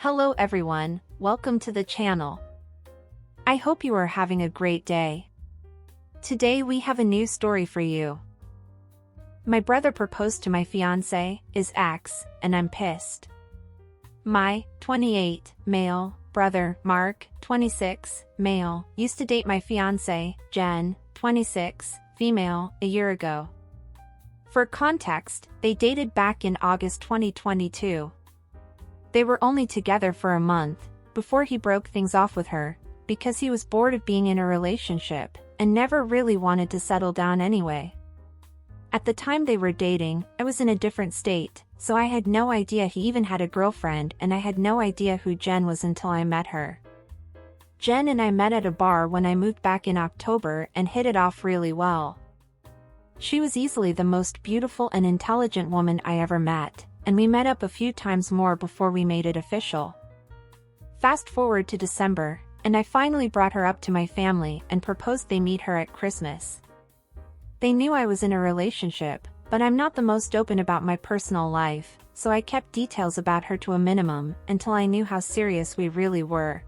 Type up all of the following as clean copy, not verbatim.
Hello everyone, welcome to the channel. I hope you are having a great day. Today we have a new story for you. My brother proposed to my fiancé, his ex, and I'm pissed. My 28, male, brother, Mark, 26, male, used to date my fiancé, Jen, 26, female, a year ago. For context, they dated back in August 2022. They were only together for a month, before he broke things off with her, because he was bored of being in a relationship, and never really wanted to settle down anyway. At the time they were dating, I was in a different state, so I had no idea he even had a girlfriend, and I had no idea who Jen was until I met her. Jen and I met at a bar when I moved back in October and hit it off really well. She was easily the most beautiful and intelligent woman I ever met, and we met up a few times more before we made it official. Fast forward to December, and I finally brought her up to my family and proposed they meet her at Christmas. They knew I was in a relationship, but I'm not the most open about my personal life, so I kept details about her to a minimum until I knew how serious we really were.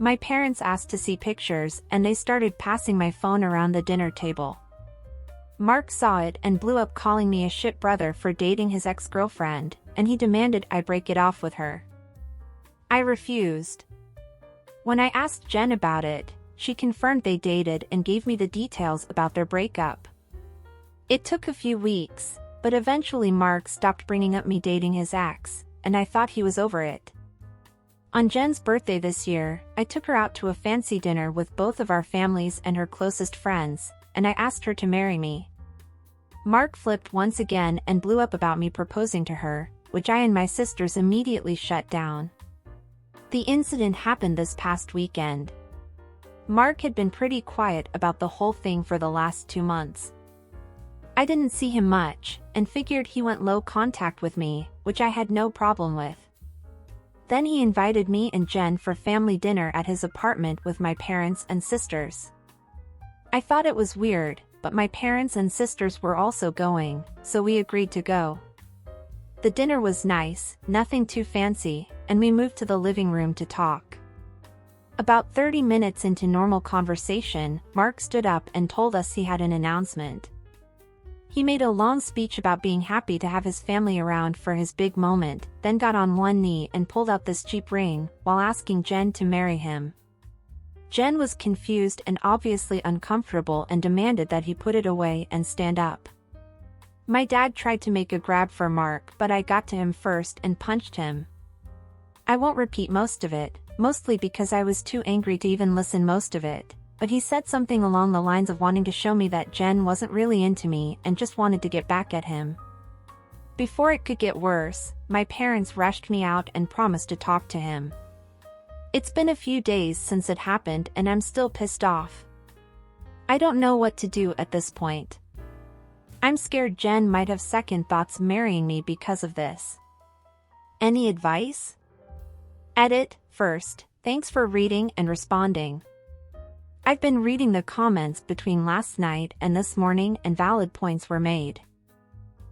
My parents asked to see pictures, and they started passing my phone around the dinner table. Mark saw it and blew up calling me a shit brother for dating his ex-girlfriend, and he demanded I break it off with her. I refused. When I asked Jen about it, she confirmed they dated and gave me the details about their breakup. It took a few weeks, but eventually Mark stopped bringing up me dating his ex, and I thought he was over it. On Jen's birthday this year, I took her out to a fancy dinner with both of our families and her closest friends, and I asked her to marry me. Mark flipped once again and blew up about me proposing to her, which I and my sisters immediately shut down. The incident happened this past weekend. Mark had been pretty quiet about the whole thing for the last 2 months. I didn't see him much, and figured he went low contact with me, which I had no problem with. Then he invited me and Jen for family dinner at his apartment with my parents and sisters. I thought it was weird, but my parents and sisters were also going, so we agreed to go. The dinner was nice, nothing too fancy, and we moved to the living room to talk. About 30 minutes into normal conversation, Mark stood up and told us he had an announcement. He made a long speech about being happy to have his family around for his big moment, then got on one knee and pulled out this cheap ring, while asking Jen to marry him. Jen was confused and obviously uncomfortable and demanded that he put it away and stand up. My dad tried to make a grab for Mark, but I got to him first and punched him. I won't repeat most of it, mostly because I was too angry to even listen most of it, but he said something along the lines of wanting to show me that Jen wasn't really into me and just wanted to get back at him. Before it could get worse, my parents rushed me out and promised to talk to him. It's been a few days since it happened and I'm still pissed off. I don't know what to do at this point. I'm scared Jen might have second thoughts marrying me because of this. Any advice? Edit, first, thanks for reading and responding. I've been reading the comments between last night and this morning and valid points were made.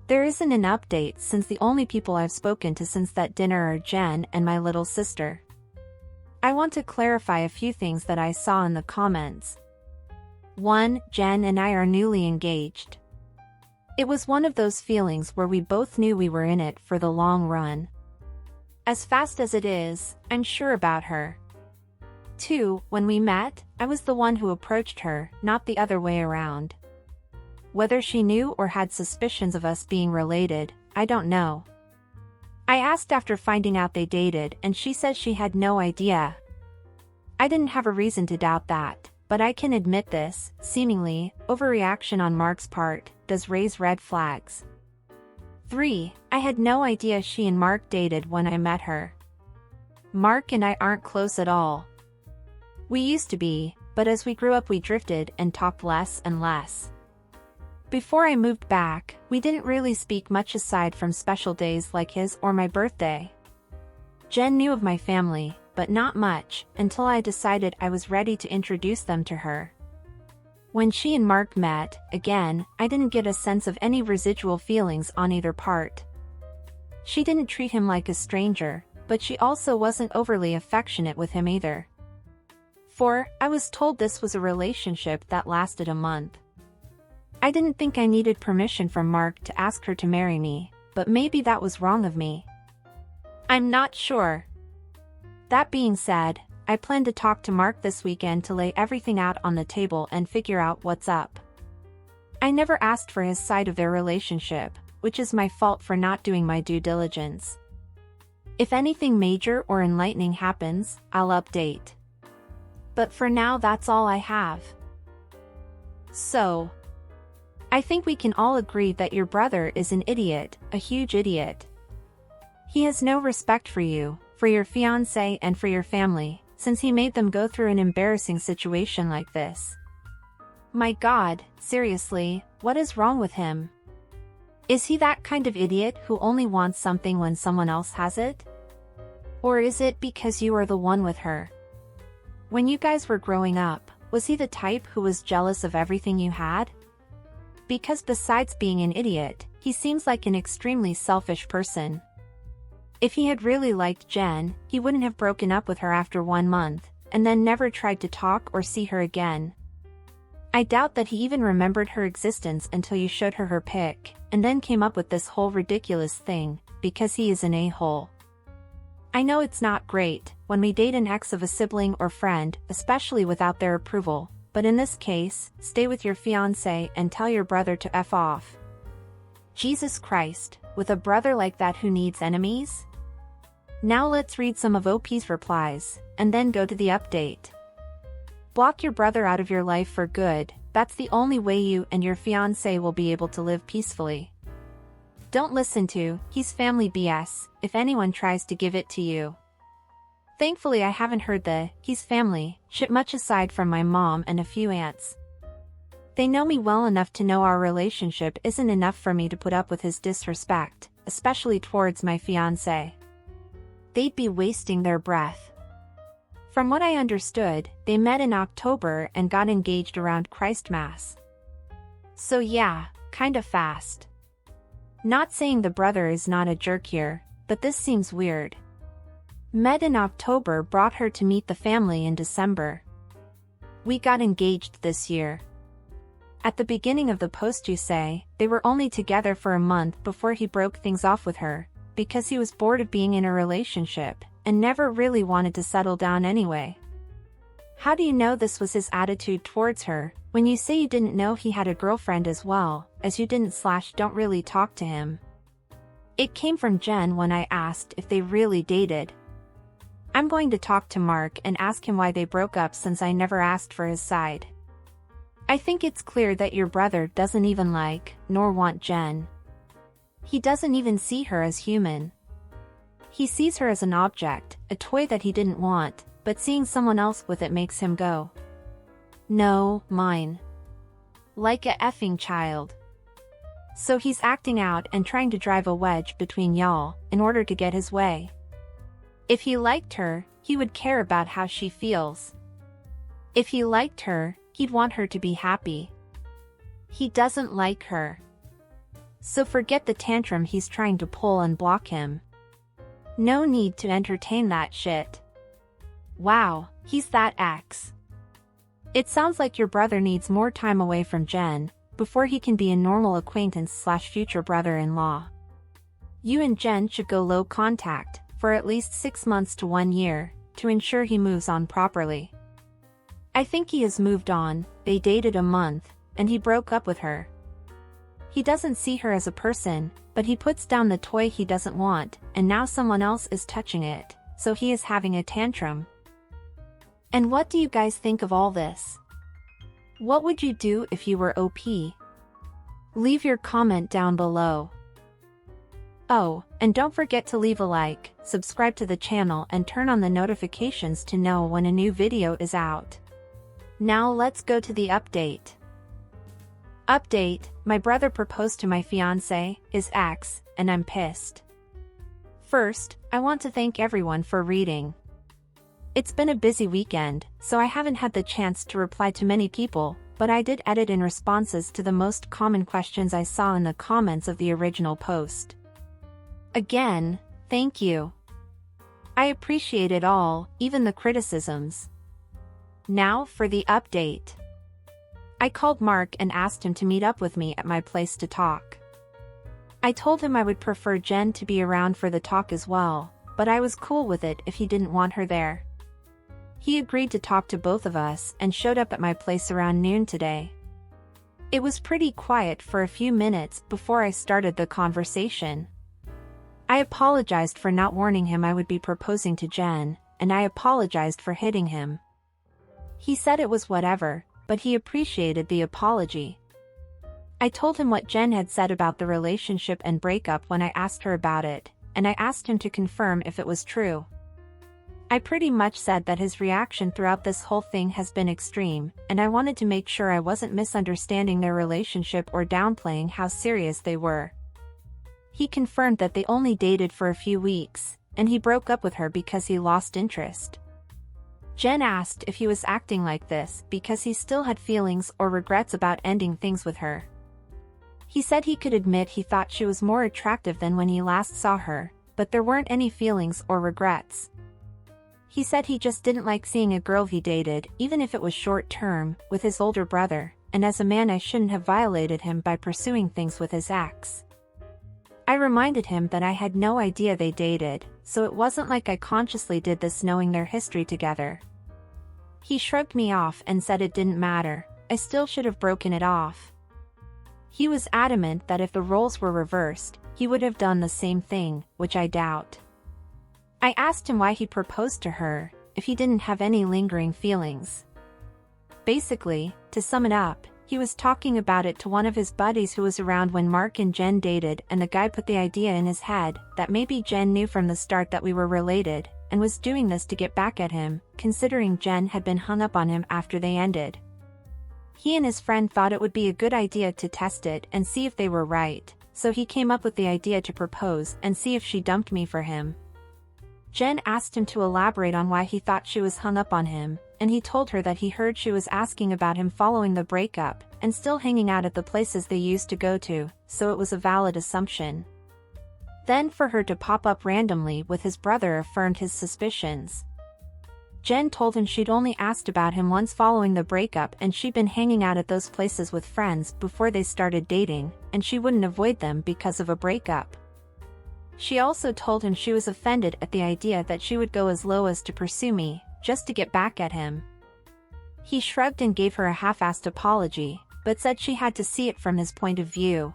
There isn't an update since the only people I've spoken to since that dinner are Jen and my little sister. I want to clarify a few things that I saw in the comments. 1. Jen and I are newly engaged. It was one of those feelings where we both knew we were in it for the long run. As fast as it is, I'm sure about her. 2. When we met, I was the one who approached her, not the other way around. Whether she knew or had suspicions of us being related, I don't know. I asked after finding out they dated and she says she had no idea. I didn't have a reason to doubt that, but I can admit this, seemingly, overreaction on Mark's part, does raise red flags. 3. I had no idea she and Mark dated when I met her. Mark and I aren't close at all. We used to be, but as we grew up we drifted and talked less and less. Before I moved back, we didn't really speak much aside from special days like his or my birthday. Jen knew of my family, but not much, until I decided I was ready to introduce them to her. When she and Mark met, again, I didn't get a sense of any residual feelings on either part. She didn't treat him like a stranger, but she also wasn't overly affectionate with him either. 4. I was told this was a relationship that lasted a month. I didn't think I needed permission from Mark to ask her to marry me, but maybe that was wrong of me. I'm not sure. That being said, I plan to talk to Mark this weekend to lay everything out on the table and figure out what's up. I never asked for his side of their relationship, which is my fault for not doing my due diligence. If anything major or enlightening happens, I'll update. But for now, that's all I have. So, I think we can all agree that your brother is an idiot, a huge idiot. He has no respect for you, for your fiancé and for your family, since he made them go through an embarrassing situation like this. My God, seriously, what is wrong with him? Is he that kind of idiot who only wants something when someone else has it? Or is it because you are the one with her? When you guys were growing up, was he the type who was jealous of everything you had? Because besides being an idiot, he seems like an extremely selfish person. If he had really liked Jen, he wouldn't have broken up with her after 1 month, and then never tried to talk or see her again. I doubt that he even remembered her existence until you showed her pic, and then came up with this whole ridiculous thing, because he is an a-hole. I know it's not great when we date an ex of a sibling or friend, especially without their approval, but in this case, stay with your fiancé and tell your brother to F off. Jesus Christ, with a brother like that who needs enemies? Now let's read some of OP's replies, and then go to the update. Block your brother out of your life for good, that's the only way you and your fiancé will be able to live peacefully. Don't listen to his family BS if anyone tries to give it to you. Thankfully I haven't heard his family shit much aside from my mom and a few aunts. They know me well enough to know our relationship isn't enough for me to put up with his disrespect, especially towards my fiancé. They'd be wasting their breath. From what I understood, they met in October and got engaged around Christmas. So yeah, kinda fast. Not saying the brother is not a jerk here, but this seems weird. Met in October brought her to meet the family in December. We got engaged this year. At the beginning of the post you say, they were only together for a month before he broke things off with her, because he was bored of being in a relationship, and never really wanted to settle down anyway. How do you know this was his attitude towards her, when you say you didn't know he had a girlfriend as well, as you don't really talk to him? It came from Jen when I asked if they really dated. I'm going to talk to Mark and ask him why they broke up since I never asked for his side. I think it's clear that your brother doesn't even like, nor want Jen. He doesn't even see her as human. He sees her as an object, a toy that he didn't want, but seeing someone else with it makes him go, "No, mine." Like a effing child. So he's acting out and trying to drive a wedge between y'all, in order to get his way. If he liked her, he would care about how she feels. If he liked her, he'd want her to be happy. He doesn't like her. So forget the tantrum he's trying to pull and block him. No need to entertain that shit. Wow, he's that ex. It sounds like your brother needs more time away from Jen, before he can be a normal acquaintance/future brother-in-law. You and Jen should go low contact, for at least 6 months to 1 year, to ensure he moves on properly. I think he has moved on, they dated a month, and he broke up with her. He doesn't see her as a person, but he puts down the toy he doesn't want, and now someone else is touching it, so he is having a tantrum. And what do you guys think of all this? What would you do if you were OP? Leave your comment down below. Oh, and don't forget to leave a like, subscribe to the channel and turn on the notifications to know when a new video is out. Now let's go to the update. Update, my brother proposed to my fiancé, his ex, and I'm pissed. First, I want to thank everyone for reading. It's been a busy weekend, so I haven't had the chance to reply to many people, but I did edit in responses to the most common questions I saw in the comments of the original post. Again, thank you. I appreciate it all, even the criticisms. Now for the update. I called Mark and asked him to meet up with me at my place to talk. I told him I would prefer Jen to be around for the talk as well, but I was cool with it if he didn't want her there. He agreed to talk to both of us and showed up at my place around noon today. It was pretty quiet for a few minutes before I started the conversation. I apologized for not warning him I would be proposing to Jen, and I apologized for hitting him. He said it was whatever, but he appreciated the apology. I told him what Jen had said about the relationship and breakup when I asked her about it, and I asked him to confirm if it was true. I pretty much said that his reaction throughout this whole thing has been extreme, and I wanted to make sure I wasn't misunderstanding their relationship or downplaying how serious they were. He confirmed that they only dated for a few weeks, and he broke up with her because he lost interest. Jen asked if he was acting like this because he still had feelings or regrets about ending things with her. He said he could admit he thought she was more attractive than when he last saw her, but there weren't any feelings or regrets. He said he just didn't like seeing a girl he dated, even if it was short-term, with his older brother, and as a man I shouldn't have violated him by pursuing things with his ex. I reminded him that I had no idea they dated, so it wasn't like I consciously did this knowing their history together. He shrugged me off and said it didn't matter, I still should have broken it off. He was adamant that if the roles were reversed, he would have done the same thing, which I doubt. I asked him why he proposed to her, if he didn't have any lingering feelings. Basically, to sum it up, he was talking about it to one of his buddies who was around when Mark and Jen dated, and the guy put the idea in his head that maybe Jen knew from the start that we were related, and was doing this to get back at him, considering Jen had been hung up on him after they ended. He and his friend thought it would be a good idea to test it and see if they were right, so he came up with the idea to propose and see if she dumped me for him. Jen asked him to elaborate on why he thought she was hung up on him, and he told her that he heard she was asking about him following the breakup, and still hanging out at the places they used to go to, so it was a valid assumption. Then for her to pop up randomly with his brother affirmed his suspicions. Jen told him she'd only asked about him once following the breakup and she'd been hanging out at those places with friends before they started dating, and she wouldn't avoid them because of a breakup. She also told him she was offended at the idea that she would go as low as to pursue me, just to get back at him. He shrugged and gave her a half-assed apology, but said she had to see it from his point of view.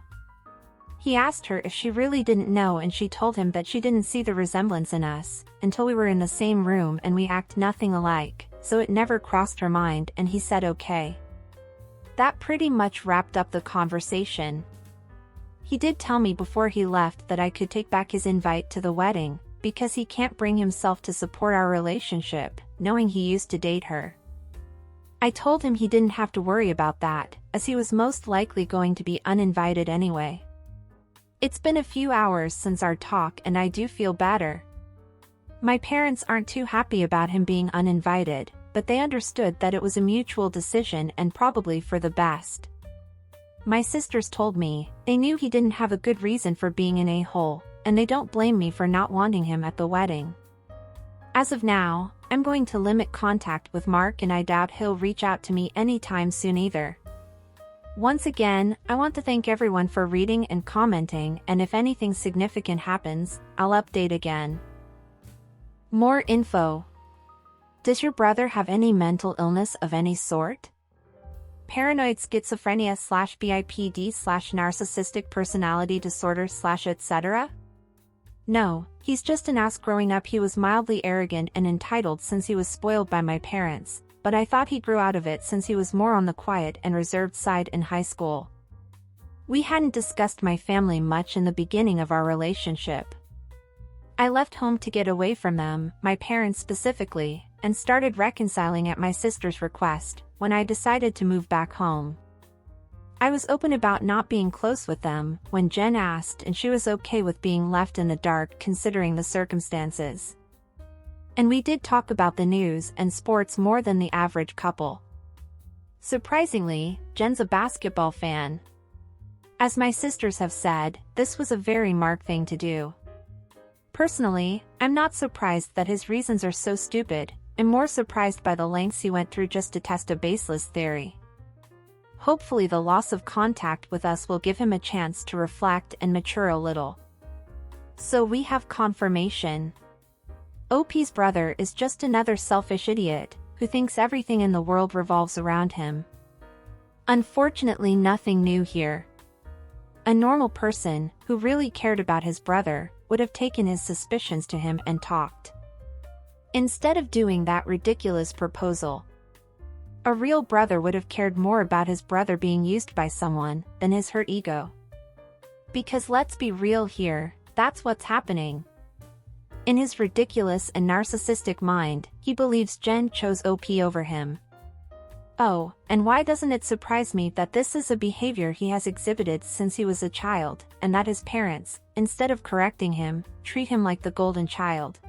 He asked her if she really didn't know, and she told him that she didn't see the resemblance in us, until we were in the same room and we act nothing alike, so it never crossed her mind, and he said okay. That pretty much wrapped up the conversation. He did tell me before he left that I could take back his invite to the wedding, because he can't bring himself to support our relationship, knowing he used to date her. I told him he didn't have to worry about that, as he was most likely going to be uninvited anyway. It's been a few hours since our talk and I do feel better. My parents aren't too happy about him being uninvited, but they understood that it was a mutual decision and probably for the best. My sisters told me they knew he didn't have a good reason for being an a-hole, and they don't blame me for not wanting him at the wedding. As of now, I'm going to limit contact with Mark, and I doubt he'll reach out to me anytime soon either. Once again, I want to thank everyone for reading and commenting, and if anything significant happens, I'll update again. More info. Does your brother have any mental illness of any sort? Paranoid schizophrenia/BIPD/narcissistic personality disorder/etc.? No, he's just an ass. Growing up he was mildly arrogant and entitled since he was spoiled by my parents, but I thought he grew out of it since he was more on the quiet and reserved side in high school. We hadn't discussed my family much in the beginning of our relationship. I left home to get away from them, my parents specifically, and started reconciling at my sister's request, when I decided to move back home. I was open about not being close with them when Jen asked, and she was okay with being left in the dark considering the circumstances. And we did talk about the news and sports more than the average couple. Surprisingly, Jen's a basketball fan. As my sisters have said, this was a very Mark thing to do. Personally, I'm not surprised that his reasons are so stupid. I'm more surprised by the lengths he went through just to test a baseless theory. Hopefully the loss of contact with us will give him a chance to reflect and mature a little. So we have confirmation. OP's brother is just another selfish idiot, who thinks everything in the world revolves around him. Unfortunately, nothing new here. A normal person, who really cared about his brother, would have taken his suspicions to him and talked. Instead of doing that ridiculous proposal. A real brother would have cared more about his brother being used by someone than his hurt ego. Because let's be real here, that's what's happening. In his ridiculous and narcissistic mind, he believes Jen chose OP over him. Oh, and why doesn't it surprise me that this is a behavior he has exhibited since he was a child, and that his parents, instead of correcting him, treat him like the golden child.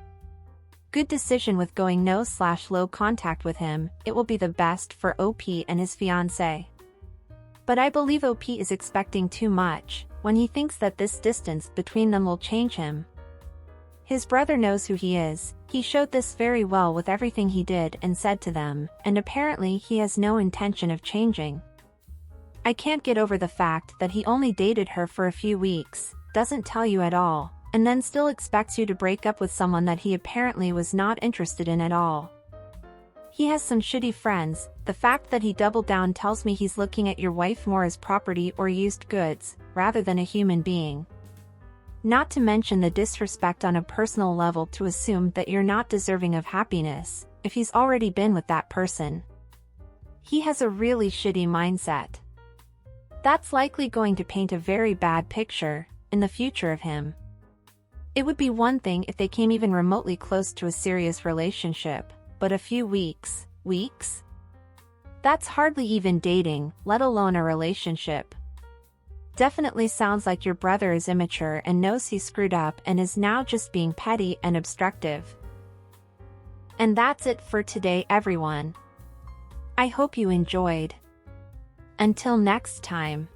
Good decision with going no/low contact with him. It will be the best for OP and his fiancée. But I believe OP is expecting too much when he thinks that this distance between them will change him. His brother knows who he is. He showed this very well with everything he did and said to them, and apparently he has no intention of changing. I can't get over the fact that he only dated her for a few weeks, doesn't tell you at all, and then still expects you to break up with someone that he apparently was not interested in at all. He has some shitty friends. The fact that he doubled down tells me he's looking at your wife more as property or used goods, rather than a human being. Not to mention the disrespect on a personal level to assume that you're not deserving of happiness, if he's already been with that person. He has a really shitty mindset. That's likely going to paint a very bad picture in the future of him. It would be one thing if they came even remotely close to a serious relationship, but a few weeks? That's hardly even dating, let alone a relationship. Definitely sounds like your brother is immature and knows he screwed up and is now just being petty and obstructive. And that's it for today, everyone. I hope you enjoyed. Until next time.